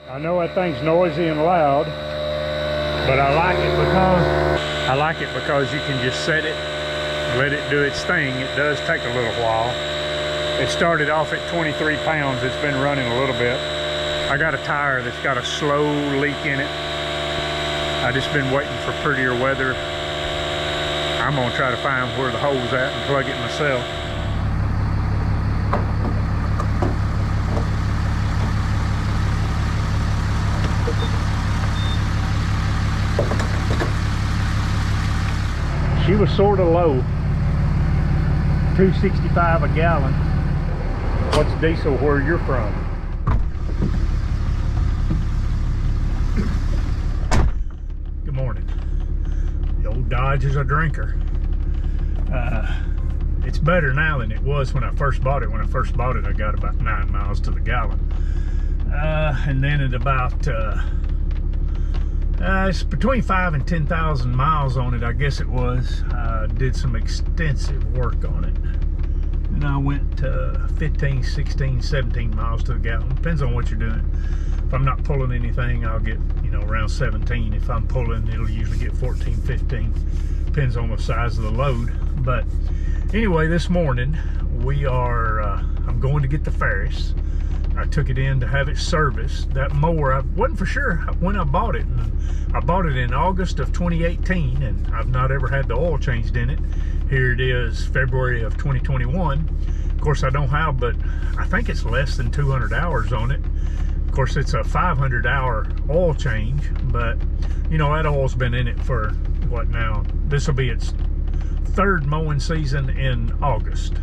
I know that thing's noisy and loud, but I like it because you can just set it, let it do its thing. It does take a little while. It started off at 23 pounds. It's been running a little bit. I got a tire that's got a slow leak in it. I just been waiting for prettier weather. I'm gonna try to find where the hole's at and plug it myself. She was sort of low, $2.65 a gallon. What's diesel where you're from? Good morning. The old Dodge is a drinker. It's better now than it was when I first bought it. When I first bought it, I got about 9 miles to the gallon. And then at about it's between 5,000 and 10,000 miles on it, I guess it was. Did some extensive work on it. And I went 15, 16, 17 miles to the gallon. Depends on what you're doing. If I'm not pulling anything, I'll get, around 17. If I'm pulling, it'll usually get 14, 15. Depends on the size of the load. But anyway, this morning we are, I'm going to get the Ferris. I took it in to have it serviced. That mower, I wasn't for sure when I bought it. And I bought it in August of 2018, and I've not ever had the oil changed in it. Here it is, February of 2021. Of course, I don't have, but I think it's less than 200 hours on it. Of course, it's a 500-hour oil change, but that oil's been in it for what now? This will be its third mowing season in August.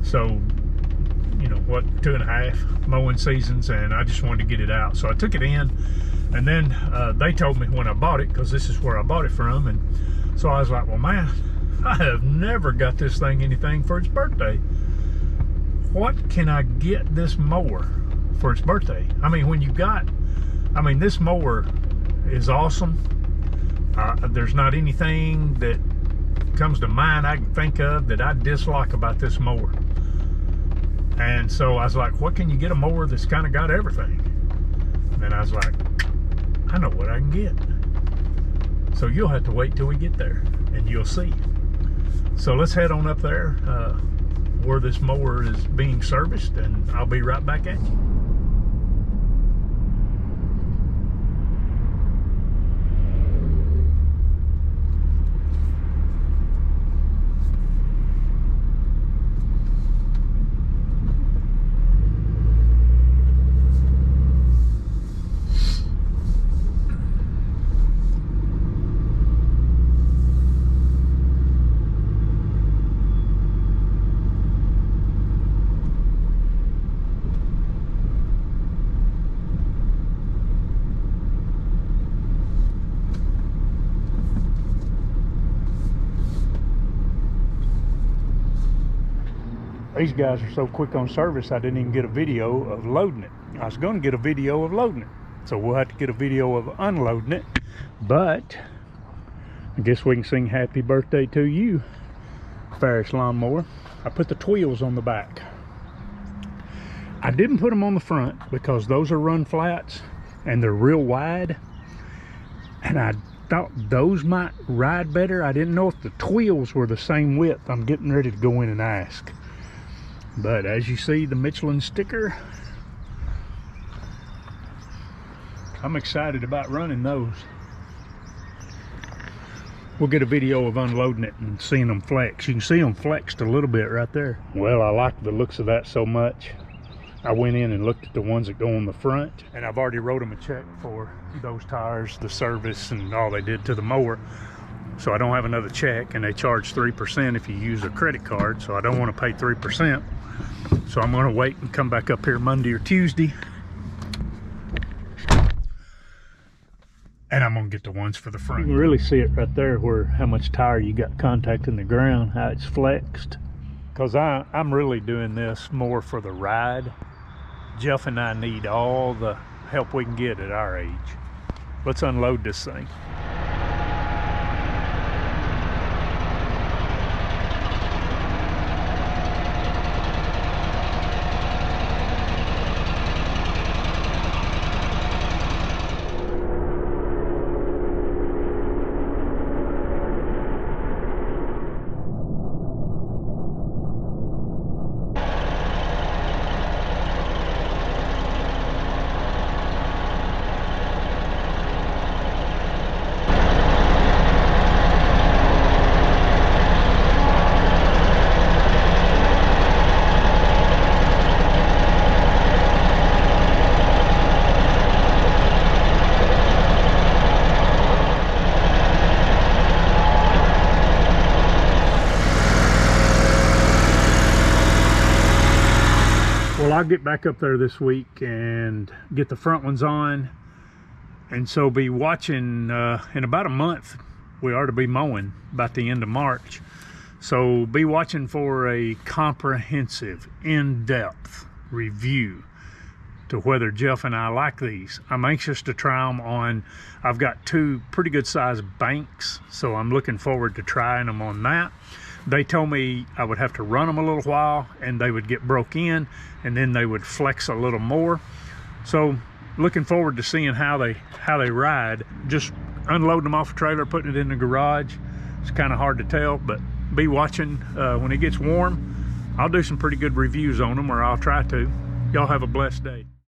So, what, 2.5 mowing seasons, and I just wanted to get it out. So I took it in, and then they told me when I bought it, because this is where I bought it from, and so I was like, well, man, I have never got this thing anything for its birthday. What can I get this mower for its birthday? I mean, this mower is awesome. There's not anything that comes to mind I can think of that I dislike about this mower. And so I was like, what can you get a mower that's kind of got everything? And I was like, I know what I can get. So you'll have to wait till we get there and you'll see. So let's head on up there where this mower is being serviced, and I'll be right back at you. These guys are so quick on service, I didn't even get a video of loading it. I was going to get a video of loading it, so we'll have to get a video of unloading it. But I guess we can sing happy birthday to you, Ferris lawnmower. I put the wheels on the back. I didn't put them on the front because those are run flats and they're real wide, and I thought those might ride better. I didn't know if the wheels were the same width. I'm getting ready to go in and ask. But as you see, the Michelin sticker, I'm excited about running those. We'll get a video of unloading it and seeing them flex. You can see them flexed a little bit right there. Well, I like the looks of that so much, I went in and looked at the ones that go on the front, and I've already wrote them a check for those tires, the service, and all they did to the mower. So I don't have another check, and they charge 3% if you use a credit card, so I don't want to pay 3%. So I'm going to wait and come back up here Monday or Tuesday, and I'm going to get the ones for the front. You can really see it right there where how much tire you got contacting the ground, how it's flexed. Because I'm really doing this more for the ride. Jeff and I need all the help we can get at our age. Let's unload this thing. I'll get back up there this week and get the front ones on, and so be watching in about a month. We are to be mowing about the end of March, so be watching for a comprehensive, in-depth review to whether Jeff and I like these. I'm anxious to try them on. I've got 2 pretty good sized banks, so I'm looking forward to trying them on that. They told me I would have to run them a little while and they would get broke in, and then they would flex a little more. So looking forward to seeing how they ride. Just unloading them off a trailer, putting it in the garage. It's kind of hard to tell, but be watching. When it gets warm, I'll do some pretty good reviews on them, or I'll try to. Y'all have a blessed day.